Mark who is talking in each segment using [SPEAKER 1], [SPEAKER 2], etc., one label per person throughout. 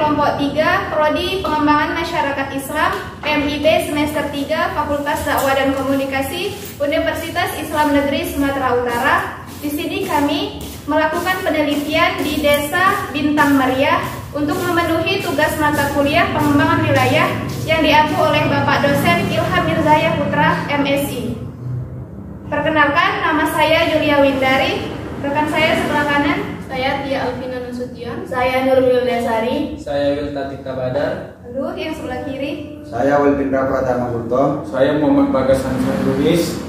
[SPEAKER 1] kelompok 3, Prodi Pengembangan Masyarakat Islam, MIB semester 3, Fakultas Dakwah dan Komunikasi, Universitas Islam Negeri Sumatera Utara. Di sini kami melakukan penelitian di Desa Bintang Meriah untuk memenuhi tugas mata kuliah pengembangan wilayah yang diampu oleh Bapak dosen Ilham Mirzaya Putra, MSI. Perkenalkan, nama saya Julia Windari, rekan saya sebelah kanan.
[SPEAKER 2] Saya Tia Alvina Nasution.
[SPEAKER 1] Saya Nurul Dasari.
[SPEAKER 3] Saya Wiltatika Badar.
[SPEAKER 1] Lalu yang sebelah kiri.
[SPEAKER 4] Saya Wilpindra Pratama Gurto.
[SPEAKER 3] Saya Muhammad Bagas Hansar Lubis.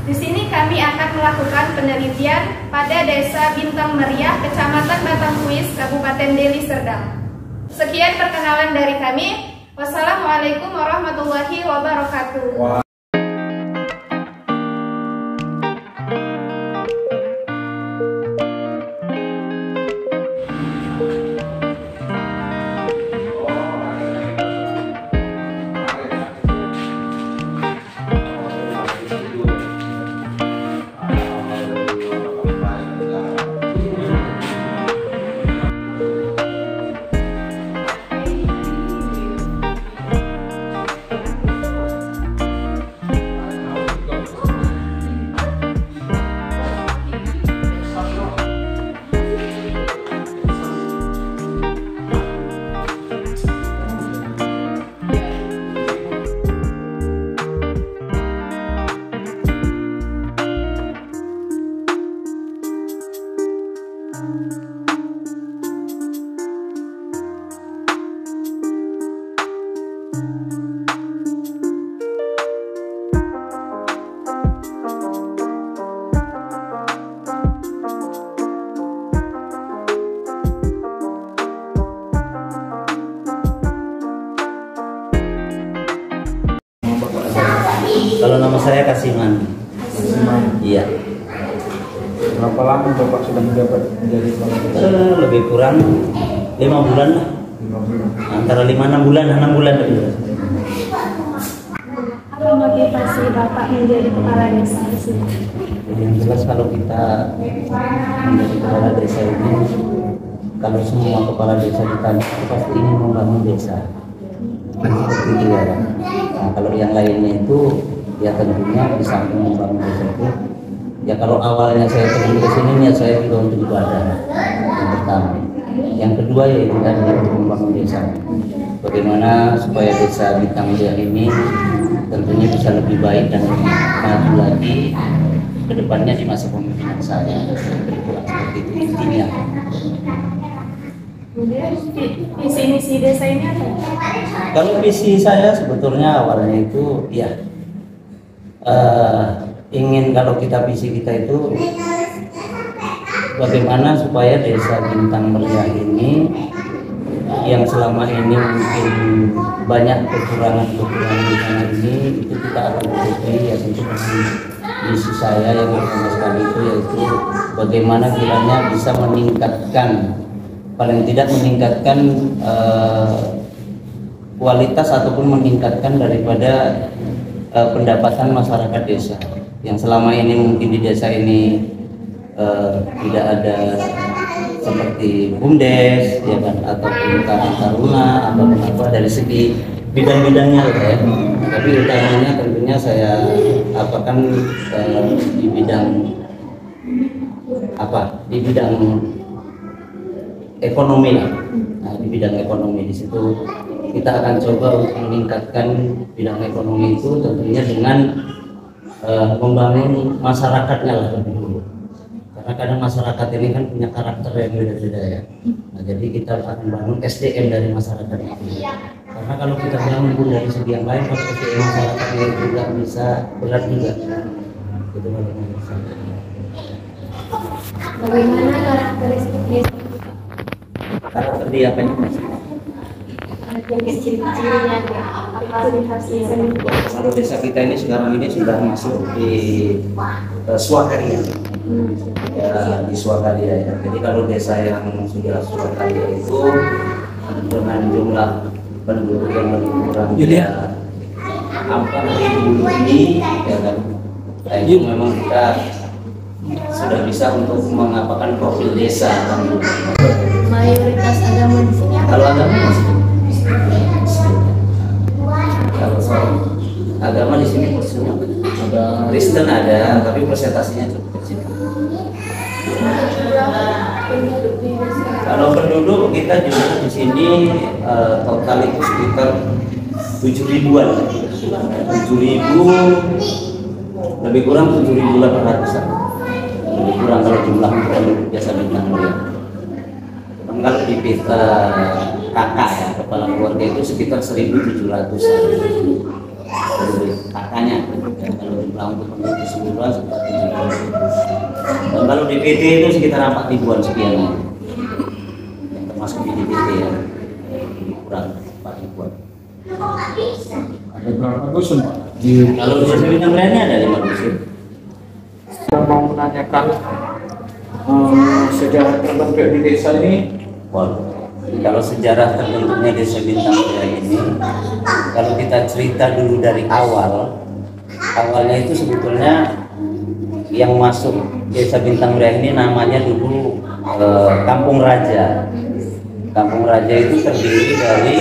[SPEAKER 1] Di sini kami akan melakukan penelitian pada Desa Bintang Meriah, Kecamatan Batangkuis, Kabupaten Deli Serdang. Sekian perkenalan dari kami. Wassalamualaikum warahmatullahi wabarakatuh.
[SPEAKER 5] Kalau nama saya Kasiman. Iya.
[SPEAKER 3] Berapa lama Bapak sudah menjabat menjadi kepala desa?
[SPEAKER 5] Lebih kurang 5 bulan lah.
[SPEAKER 3] 5 bulan.
[SPEAKER 5] Antara 5-6 bulan, 6 bulan lebih.
[SPEAKER 2] Apa motivasi Bapak menjadi kepala desa di sini?
[SPEAKER 5] Yang jelas kalau kita menjadi kepala desa ini, kalau semua kepala desa ditanya pasti ingin membangun desa. Seperti itu ya. Nah, kalau yang lainnya itu ya tentunya di samping membangun desa itu, ya kalau awalnya saya terjun ke sini niat saya juga untuk ibadah. Yang pertama, yang kedua yaitu tadi untuk membangun desa. Bagaimana supaya desa Bintang Meriah ini tentunya bisa lebih baik dan lebih maju lagi ke depannya di masa pemimpinan saya. Seperti itu intinya.
[SPEAKER 1] Kemudian visi misi desa ini apa?
[SPEAKER 5] Kalau visi saya sebetulnya awalnya itu ya ingin, kalau kita visi kita itu bagaimana supaya desa Bintang Meriah ini yang selama ini mungkin banyak kekurangan-kekurangan di sana ini, itu kita akan tutupi ya tentu dengan visi saya yang pertama sekali itu yaitu bagaimana kiranya bisa meningkatkan, paling tidak meningkatkan kualitas ataupun meningkatkan daripada pendapatan masyarakat desa yang selama ini mungkin di desa ini tidak ada seperti BUMDes ya kan, ataupun Karang Taruna ataupun apa dari segi bidang-bidangnya ya. Tapi utamanya tentunya saya apakan di bidang apa, di bidang ekonomi lah. Nah, di bidang ekonomi di situ kita akan coba untuk meningkatkan bidang ekonomi itu tentunya dengan membangun masyarakatnya lah lebih dulu. Karena kadang masyarakat ini kan punya karakter yang beda-beda ya. Nah, jadi kita akan bangun SDM dari masyarakat itu. Karena kalau kita bangun pun dari segi yang lain, kalau SDM masyarakatnya itu juga bisa berat juga. Itu
[SPEAKER 2] Bagaimana karakteristik desa?
[SPEAKER 5] karakter dia apa nih?
[SPEAKER 2] Ciri-cirinya apa ciri khasnya?
[SPEAKER 5] Kalau desa kita ini sekarang ini sudah masuk di Swakaria. Ya, di Swakaria ya. Jadi kalau desa yang sudah Swakaria itu dengan jumlah penduduk yang lebih kurang ya 4.000 lebih ya kan. Nah, itu memang kita sudah bisa untuk mengapakan profil desa kan.
[SPEAKER 2] Mayoritas agama di sini apa?
[SPEAKER 5] Kalau agama di sini total itu sekitar 7.000-an, 7.000 lebih kurang 7.800-an, lebih kurang kalau jumlah penduduk Desa Bintang Mulia. Kalau di peta kakak ya, kepala keluarga itu sekitar 1.700-an kakaknya, dan kalau jumlah untuk penduduk keseluruhan sekitar 7.000. Dan kalau di PT itu sekitar 4.000-an sekian, yang termasuk di DPT ya, lebih kurang 4.000-an.
[SPEAKER 3] Ada berapa dusun Pak?
[SPEAKER 5] Kalau di Desa Bintang Mulia ini ada 5 dusun.
[SPEAKER 3] Saya mau menanyakan sejarah terbentuk di desa ini.
[SPEAKER 5] Kalau sejarah terbentuknya Desa Bintang Mulia ini, kalau kita cerita dulu dari awalnya itu sebetulnya yang masuk Desa Bintang Mulia ini namanya dulu Kampung Raja. Kampung Raja itu terdiri dari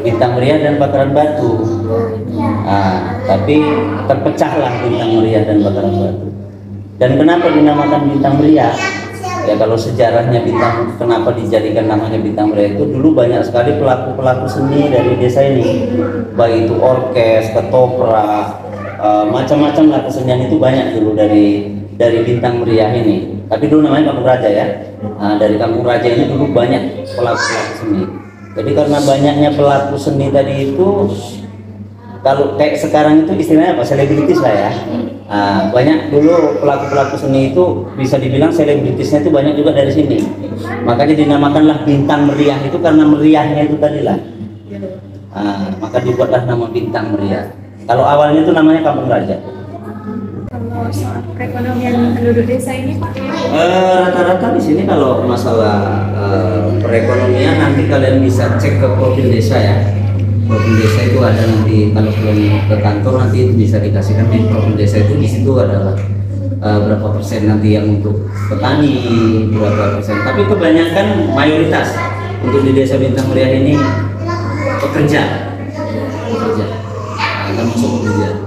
[SPEAKER 5] Bintang Mulia dan Bakaran Batu. Tapi terpecahlah Bintang Mulia dan Bakaran Batu. Dan kenapa dinamakan Bintang Mulia? Ya kalau sejarahnya kenapa dijadikan namanya Bintang Mulia itu dulu banyak sekali pelaku-pelaku seni dari desa ini, baik itu orkes, ketoprak, macam-macam lah kesenian itu banyak dulu dari Bintang Mulia ini. Tapi dulu namanya Kampung Raja ya. Dari Kampung Raja ini dulu banyak pelaku-pelaku seni. Jadi karena banyaknya pelaku seni tadi itu, kalau kayak sekarang itu istilahnya apa, selebritis lah ya. Banyak dulu pelaku-pelaku seni itu bisa dibilang selebritisnya itu banyak juga dari sini. Makanya dinamakanlah Bintang Meriah itu karena meriahnya itu tadi lah. Maka dibuatlah nama Bintang Meriah. Kalau awalnya itu namanya Kampung Raja.
[SPEAKER 2] Kalau soal perekonomian penduduk desa ini Pak?
[SPEAKER 5] Rata-rata di sini kalau masalah perekonomian nanti kalian bisa cek ke profil desa ya. Profil desa itu ada nanti, kalau kalian ke kantor nanti itu bisa dikasihkan di profil desa itu, di situ adalah berapa persen nanti yang untuk petani, berapa persen. Tapi kebanyakan mayoritas untuk di Desa Bintang Mulia ini pekerja, termasuk pekerja.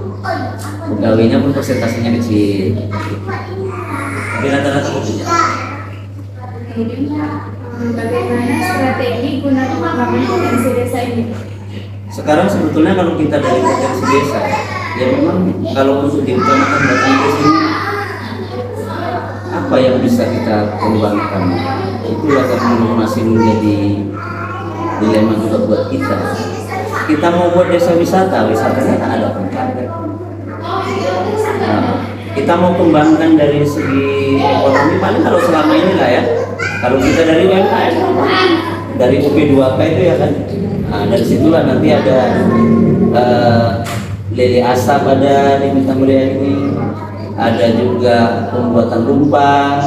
[SPEAKER 5] Pegawainya pun persentasenya kecil, tapi rata-rata pekerja.
[SPEAKER 1] Bagaimana strategi guna membangun potensi desa ini?
[SPEAKER 5] Sekarang sebetulnya kalau kita dari potensi desa, ya memang kalau untuk diutamakan datang ke sini, apa yang bisa kita kembangkan? Itulah yang masih menjadi dilema juga buat kita. Kita mau buat desa wisatanya tak ada tempat. Kita mau kembangkan dari segi ekonomi paling kalau selama ini lah ya. Kalau kita dari UMKM, dari UP2K itu ya kan. Dari situlah nanti ada lele asap ada di Bintang Mulia ini, ada juga pembuatan lumpang,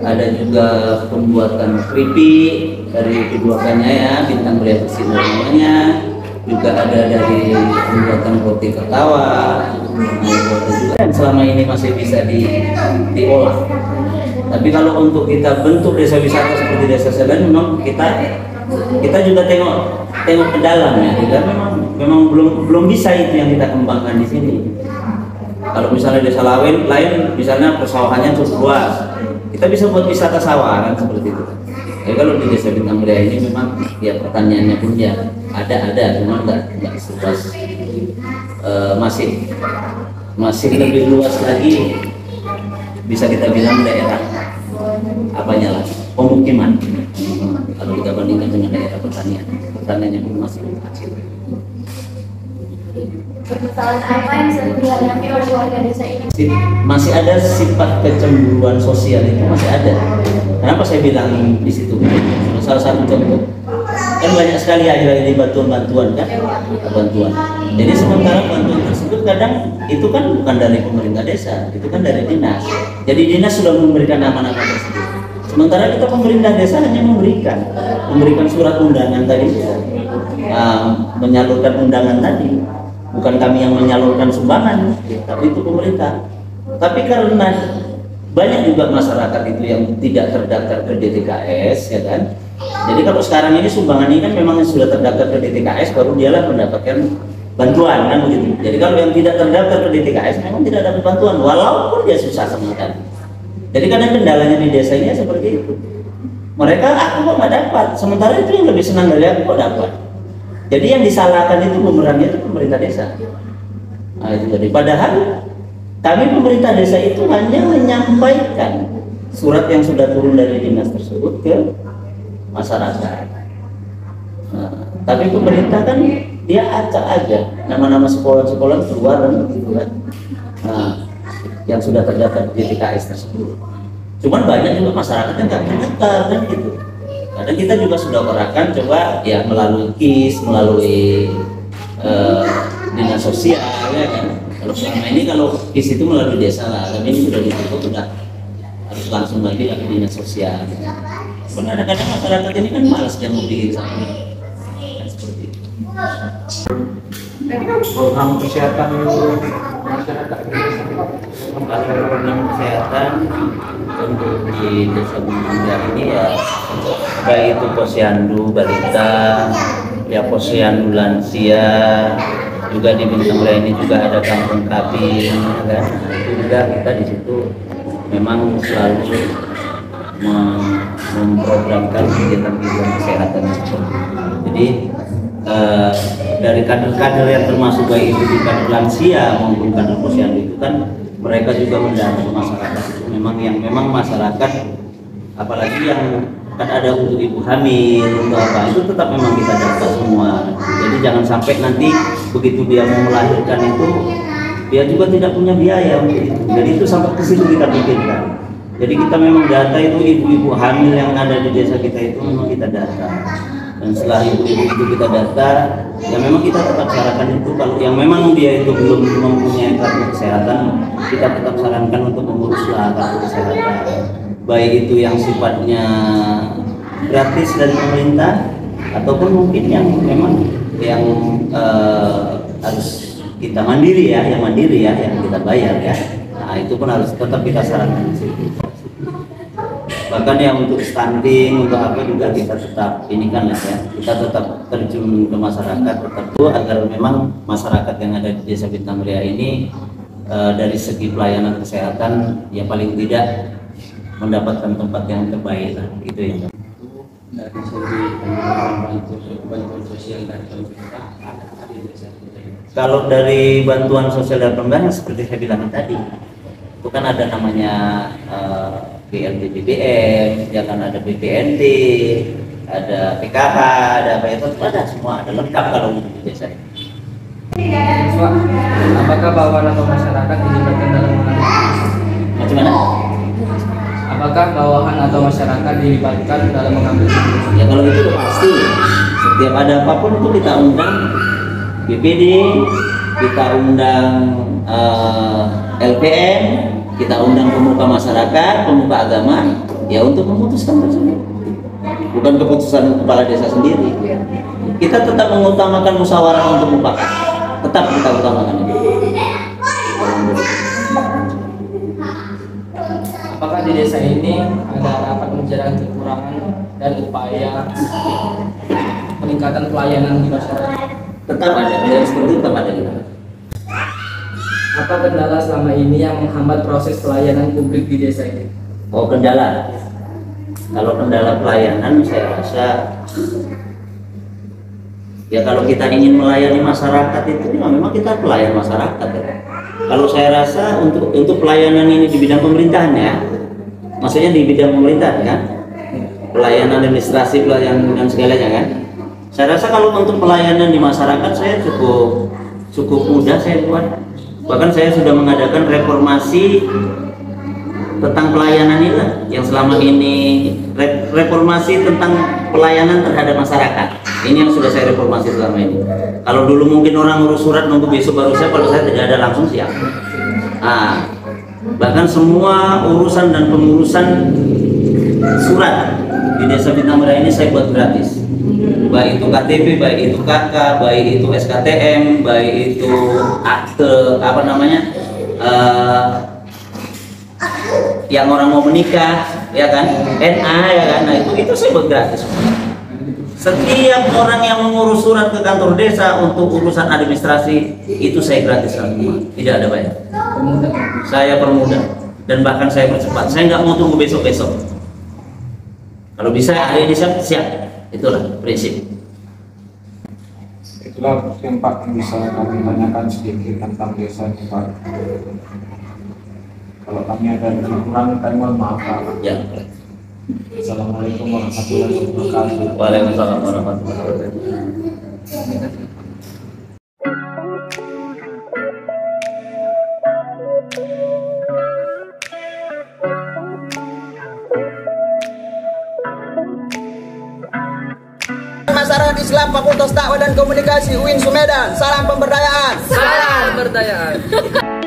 [SPEAKER 5] ada juga pembuatan keripik dari keduanya ya, Bintang Mulia Bersinar namanya, juga ada dari pembuatan roti ketawa, dan selama ini masih bisa diolah. Tapi kalau untuk kita bentuk desa wisata seperti Desa Selen, memang kita juga tengok ke dalam ya, kita memang belum bisa itu yang kita kembangkan di sini. Kalau misalnya desa lain misalnya persawahannya cukup luas, kita bisa buat wisata sawah kan seperti itu. Jadi kalau di Desa Bintang Mulia ini memang ya pertaniannya pun ya ada, cuma nggak seluas, masih lebih luas lagi, bisa kita bilang daerah apanya lah, pemukiman. Kalau kita bandingkan dengan daerah pertaniannya pun masih kecil.
[SPEAKER 1] Permasalahan apa yang sering dihadapi oleh warga desa ini?
[SPEAKER 5] Masih ada sifat kecemburuan sosial itu masih ada. Kenapa saya bilang di situ? Salah satu contoh kan banyak sekali akhirnya di bantuan kan, bantuan. Jadi sementara bantuan tersebut kadang itu kan bukan dari pemerintah desa, itu kan dari dinas. Jadi dinas sudah memberikan nama-nama tersebut. Sementara kita pemerintah desa hanya memberikan surat undangan tadi, menyalurkan undangan tadi. Bukan kami yang menyalurkan sumbangan, tapi itu pemerintah. Tapi karena banyak juga masyarakat itu yang tidak terdaftar ke DTKS, ya kan. Jadi kalau sekarang ini sumbangan ini kan memang sudah terdaftar ke DTKS, baru dialah mendapatkan bantuan kan begitu. Jadi kalau yang tidak terdaftar ke DTKS memang tidak dapat bantuan, walaupun dia susah sama sekali. Jadi kadang kendalanya di desa ini seperti itu. Mereka aku kok nggak dapat, sementara itu yang lebih senang dari aku kok dapat. Jadi yang disalahkan itu bumerangnya itu pemerintah desa. Nah, itu jadi padahal kami pemerintah desa itu hanya menyampaikan surat yang sudah turun dari dinas tersebut ke masyarakat. Nah, tapi pemerintah kan dia acak aja nama-nama sekolah-sekolah keluar dan gitu kan. Nah, yang sudah terdaftar di TKS tersebut. Cuman banyak juga masyarakat yang nggak terdaftar kan gitu. Kadang kita juga sudah kerahkan coba ya melalui KIS, melalui dinas sosial ya kan. Kalau selama ini kalau KIS itu melalui desa lah, tapi ini sudah ditutup, sudah harus langsung lagi ke dinas sosial. Karena kadang masyarakat ini kan malas dia mau bikin sama kan seperti itu.
[SPEAKER 3] Program kesehatan masyarakat.
[SPEAKER 5] Kalau program kesehatan untuk di desa Bumbunya ini ya baik itu posyandu balita, ya posyandu lansia, juga di Bintang Raya ini juga ada kampung kabin, kan? Itu juga kita di situ memang selalu memprogramkan kegiatan-kegiatan kesehatan seperti itu. Jadi dari kader-kader yang termasuk baik itu di kader lansia maupun kader posyandu itu kan mereka juga mendata masyarakat itu memang masyarakat apalagi yang kan ada untuk ibu hamil untuk apa itu tetap memang kita data semua. Jadi jangan sampai nanti begitu dia mau melahirkan itu dia juga tidak punya biaya untuk itu. Jadi itu sampai ke situ kita pikirkan. Jadi kita memang data itu ibu-ibu hamil yang ada di desa kita itu memang kita data. Dan setelah ibu-ibu itu kita data, ya memang kita tetap sarankan itu kalau yang memang dia itu belum mempunyai kartu kesehatan, kita tetap sarankan untuk menguruslah kartu kesehatan. Baik itu yang sifatnya gratis dari pemerintah ataupun mungkin yang memang yang harus kita mandiri ya, yang kita bayar ya. Nah itu pun harus tetap kita sarankan di situ. Bahkan yang untuk stunting untuk apa juga kita tetap ini kan lah ya, kita tetap terjun ke masyarakat tetap agar memang masyarakat yang ada di desa Bintang Raya ini dari segi pelayanan kesehatan ya paling tidak mendapatkan tempat yang terbaik lah gitu ya.
[SPEAKER 3] Dari segi bantuan sosial dari pemerintah ada di desa kita ini.
[SPEAKER 5] Kalau dari bantuan sosial dan pemerintah seperti saya bilang tadi itu kan ada namanya BLT BBM, ya kan ada BPNT, ada PKH, ada apa itu ada semua, ada lengkap kalau di desa ini.
[SPEAKER 3] Apakah bawahan atau masyarakat dilibatkan dalam mengambil?
[SPEAKER 5] Macam mana?
[SPEAKER 3] Apakah bawahan atau masyarakat dilibatkan dalam mengambil?
[SPEAKER 5] Ya kalau itu pasti setiap ada apapun itu kita undang BPD, kita undang LPM, kita undang pemuka masyarakat, pemuka agama, ya untuk memutuskan tersebut. Bukan keputusan kepala desa sendiri. Kita tetap mengutamakan musyawarah untuk mufakat. Tetap kita utamakan itu.
[SPEAKER 3] Apakah di desa ini ada rapat pembicaraan kekurangan dan upaya peningkatan pelayanan di masyarakat?
[SPEAKER 5] Tetap ada, yang seperti itu tetap ada kita.
[SPEAKER 3] Apa kendala selama ini yang menghambat proses pelayanan publik di desa ini?
[SPEAKER 5] Oh kendala. Kalau kendala pelayanan saya rasa ya kalau kita ingin melayani masyarakat itu ya memang kita pelayan masyarakat ya. Kalau saya rasa untuk pelayanan ini di bidang pemerintahan ya, maksudnya di bidang pemerintahan kan, pelayanan administrasi, pelayanan dan segalanya kan. Saya rasa kalau untuk pelayanan di masyarakat saya cukup mudah saya buat. Bahkan saya sudah mengadakan reformasi tentang pelayanan ini yang selama ini reformasi tentang pelayanan terhadap masyarakat. Ini yang sudah saya reformasi selama ini. Kalau dulu mungkin orang ngurus surat nunggu besok baru siap, kalau saya tidak ada langsung siap. Nah, bahkan semua urusan dan pengurusan surat di desa Bintang Raya ini saya buat gratis. Baik itu KTP, baik itu KK, baik itu SKTM, baik itu akte apa namanya yang orang mau menikah, ya kan, NA ya kan, nah itu saya buat gratis. Setiap orang yang mengurus surat ke kantor desa untuk urusan administrasi itu saya gratis semua, tidak ada bayar. Saya permudah dan bahkan saya percepat. Saya nggak mau tunggu besok-besok. Kalau bisa hari ini siap. Itulah prinsip.
[SPEAKER 6] Itulah yang Pak yang bisa kami tanyakan sedikit tentang desa ini Pak. Kalau kami ada kekurangan, kami mohon maaf Pak.
[SPEAKER 5] Ya.
[SPEAKER 6] Assalamualaikum warahmatullahi wabarakatuh.
[SPEAKER 5] Waalaikumsalam warahmatullahi wabarakatuh.
[SPEAKER 7] Masyarakat Islam Fakultas Dakwah dan Komunikasi UIN Sumedang. Salam pemberdayaan.
[SPEAKER 8] Salam pemberdayaan.